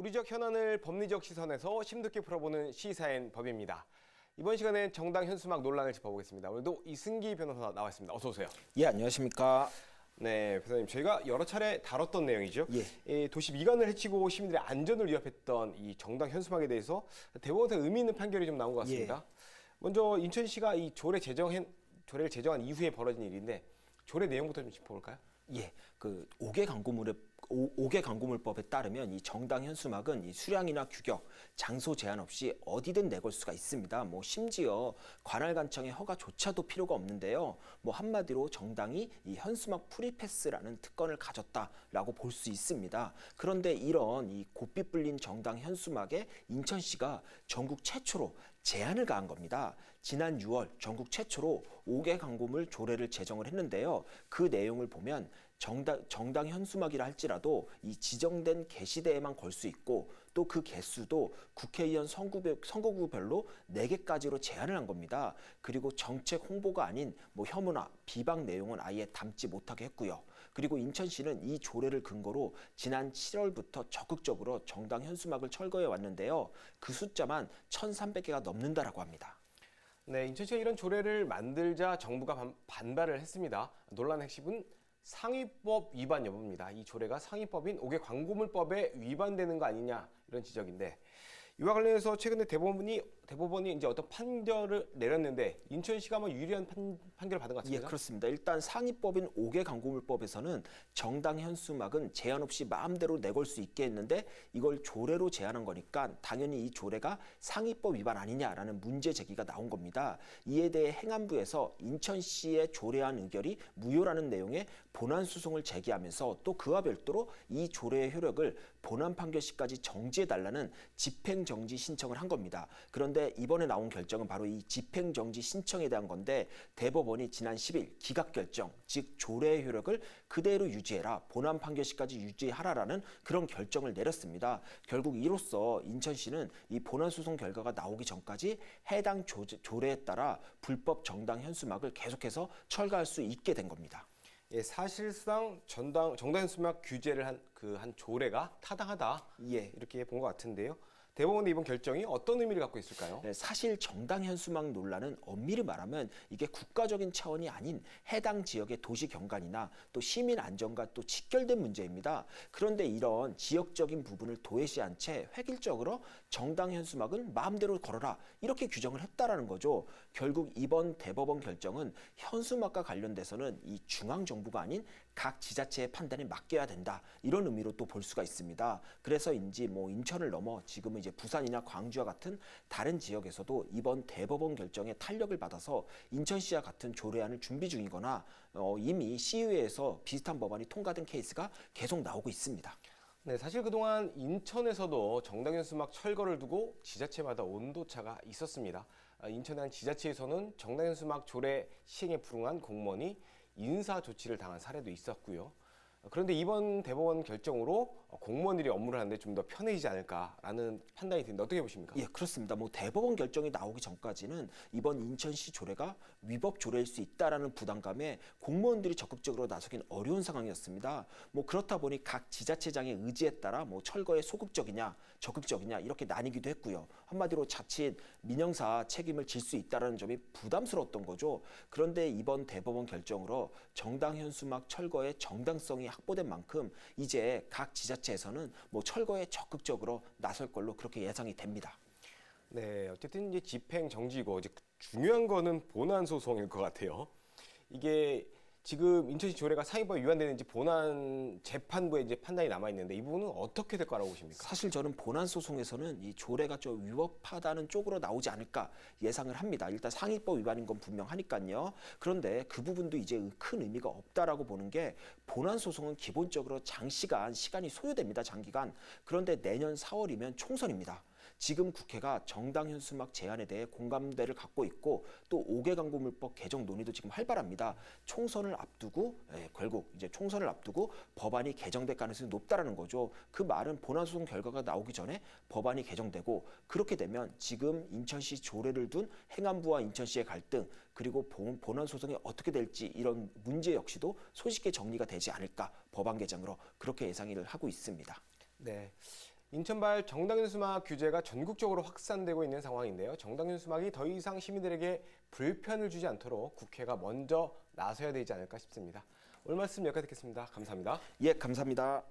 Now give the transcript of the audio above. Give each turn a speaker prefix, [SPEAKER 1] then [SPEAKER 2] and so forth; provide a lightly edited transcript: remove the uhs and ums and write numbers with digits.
[SPEAKER 1] 우리적 현안을 법리적 시선에서 심도있게 풀어보는 시사인 법입니다. 이번 시간엔 정당 현수막 논란을 짚어보겠습니다. 오늘도 이승기 변호사 나와 있습니다. 어서 오세요.
[SPEAKER 2] 예, 안녕하십니까.
[SPEAKER 1] 네, 변호사님, 저희가 여러 차례 다뤘던 내용이죠.
[SPEAKER 2] 예.
[SPEAKER 1] 도시 미관을 해치고 시민들의 안전을 위협했던 이 정당 현수막에 대해서 대법원에서 의미 있는 판결이 좀 나온 것 같습니다.
[SPEAKER 2] 예.
[SPEAKER 1] 먼저 인천시가 이 조례를 제정한 이후에 벌어진 일인데 조례 내용부터 좀 짚어볼까요?
[SPEAKER 2] 예, 그 5개 강구물법에 따르면 이 정당 현수막은 이 수량이나 규격, 장소 제한 없이 어디든 내걸 수가 있습니다. 심지어 관할관청의 허가조차도 필요가 없는데요. 한마디로 정당이 이 현수막 프리패스라는 특권을 가졌다라고 볼 수 있습니다. 그런데 이런 이 고삐 불린 정당 현수막에 인천시가 전국 최초로 제한을 가한 겁니다. 지난 6월 전국 최초로 5개 강구물 조례를 제정을 했는데요. 그 내용을 보면 정당 현수막이라 할지라도 이 지정된 게시대에만 걸 수 있고 또 그 개수도 국회의원 선거구별로 4개까지로 제한을 한 겁니다. 그리고 정책 홍보가 아닌 혐오나 비방 내용은 아예 담지 못하게 했고요. 그리고 인천시는 이 조례를 근거로 지난 7월부터 적극적으로 정당 현수막을 철거해 왔는데요. 그 숫자만 1,300개가 넘는다라고 합니다.
[SPEAKER 1] 네, 인천시가 이런 조례를 만들자 정부가 반발을 했습니다. 논란의 핵심은 상위법 위반 여부입니다. 이 조례가 상위법인 5개 광고물법에 위반되는 거 아니냐 이런 지적인데 이와 관련해서 최근에 대법원이 이제 어떤 판결을 내렸는데 인천시가 유리한 판결을 받은 것 같습니다.
[SPEAKER 2] 예, 그렇습니다. 일단 상위법인 5개 광고물법에서는 정당 현수막은 제한 없이 마음대로 내걸 수 있게 했는데 이걸 조례로 제한한 거니까 당연히 이 조례가 상위법 위반 아니냐라는 문제 제기가 나온 겁니다. 이에 대해 행안부에서 인천시의 조례안 의결이 무효라는 내용의 본안 소송을 제기하면서 또 그와 별도로 이 조례의 효력을 본안 판결 시까지 정지해달라는 집행정지 신청을 한 겁니다. 그런데 이번에 나온 결정은 바로 이 집행정지 신청에 대한 건데 대법원이 지난 10일 기각결정, 즉 조례의 효력을 그대로 유지해라, 본안 판결 시까지 유지하라라는 그런 결정을 내렸습니다. 결국 이로써 인천시는 이 본안 소송 결과가 나오기 전까지 해당 조례에 따라 불법 정당 현수막을 계속해서 철거할 수 있게 된 겁니다.
[SPEAKER 1] 예, 사실상 정당 현수막 규제를 한 조례가 타당하다.
[SPEAKER 2] 예.
[SPEAKER 1] 이렇게 본 것 같은데요. 대법원의 이번 결정이 어떤 의미를 갖고 있을까요?
[SPEAKER 2] 네, 사실 정당 현수막 논란은 엄밀히 말하면 이게 국가적인 차원이 아닌 해당 지역의 도시 경관이나 또 시민 안전과 또 직결된 문제입니다. 그런데 이런 지역적인 부분을 도외시한 채 획일적으로 정당 현수막은 마음대로 걸어라 이렇게 규정을 했다라는 거죠. 결국 이번 대법원 결정은 현수막과 관련돼서는 이 중앙 정부가 아닌 각 지자체의 판단에 맡겨야 된다 이런 의미로 또 볼 수가 있습니다. 그래서인지 인천을 넘어 지금은 이제 부산이나 광주와 같은 다른 지역에서도 이번 대법원 결정에 탄력을 받아서 인천시와 같은 조례안을 준비 중이거나 이미 시의회에서 비슷한 법안이 통과된 케이스가 계속 나오고 있습니다.
[SPEAKER 1] 네, 사실 그동안 인천에서도 정당 현수막 철거를 두고 지자체마다 온도차가 있었습니다. 인천의 한 지자체에서는 정당 현수막 조례 시행에 불응한 공무원이 인사 조치를 당한 사례도 있었고요. 그런데 이번 대법원 결정으로 공무원들이 업무를 하는데 좀 더 편해지지 않을까라는 판단이 드는데 어떻게 보십니까?
[SPEAKER 2] 예, 그렇습니다. 대법원 결정이 나오기 전까지는 이번 인천시 조례가 위법 조례일 수 있다라는 부담감에 공무원들이 적극적으로 나서긴 어려운 상황이었습니다. 그렇다 보니 각 지자체장의 의지에 따라 철거에 소극적이냐, 적극적이냐 이렇게 나뉘기도 했고요. 한마디로 자칫 민영사 책임을 질 수 있다라는 점이 부담스러웠던 거죠. 그런데 이번 대법원 결정으로 정당 현수막 철거의 정당성이 확보된 만큼 이제 각 지자체에서는 철거에 적극적으로 나설 걸로 그렇게 예상이 됩니다.
[SPEAKER 1] 네, 어쨌든 이제 집행 정지고 이제 중요한 거는 본안 소송일 것 같아요. 이게 지금 인천시 조례가 상위법에 위반되는지 본안 재판부에 이제 판단이 남아 있는데 이 부분은 어떻게 될 거라고 보십니까?
[SPEAKER 2] 사실 저는 본안 소송에서는 이 조례가 좀 위법하다는 쪽으로 나오지 않을까 예상을 합니다. 일단 상위법 위반인 건 분명하니까요. 그런데 그 부분도 이제 큰 의미가 없다라고 보는 게 본안 소송은 기본적으로 장시간 시간이 소요됩니다. 장기간. 그런데 내년 4월이면 총선입니다. 지금 국회가 정당 현수막 제한에 대해 공감대를 갖고 있고 또 5개 광고물법 개정 논의도 지금 활발합니다. 총선을 앞두고 결국 이제 총선을 앞두고 법안이 개정될 가능성이 높다라는 거죠. 그 말은 본안 소송 결과가 나오기 전에 법안이 개정되고 그렇게 되면 지금 인천시 조례를 둔 행안부와 인천시의 갈등 그리고 본안 소송이 어떻게 될지 이런 문제 역시도 손쉽게 정리가 되지 않을까 법안 개정으로 그렇게 예상을 하고 있습니다.
[SPEAKER 1] 네. 인천발 정당현수막 규제가 전국적으로 확산되고 있는 상황인데요. 정당현수막이 더 이상 시민들에게 불편을 주지 않도록 국회가 먼저 나서야 되지 않을까 싶습니다. 오늘 말씀 여기까지 듣겠습니다. 감사합니다.
[SPEAKER 2] 예, 감사합니다.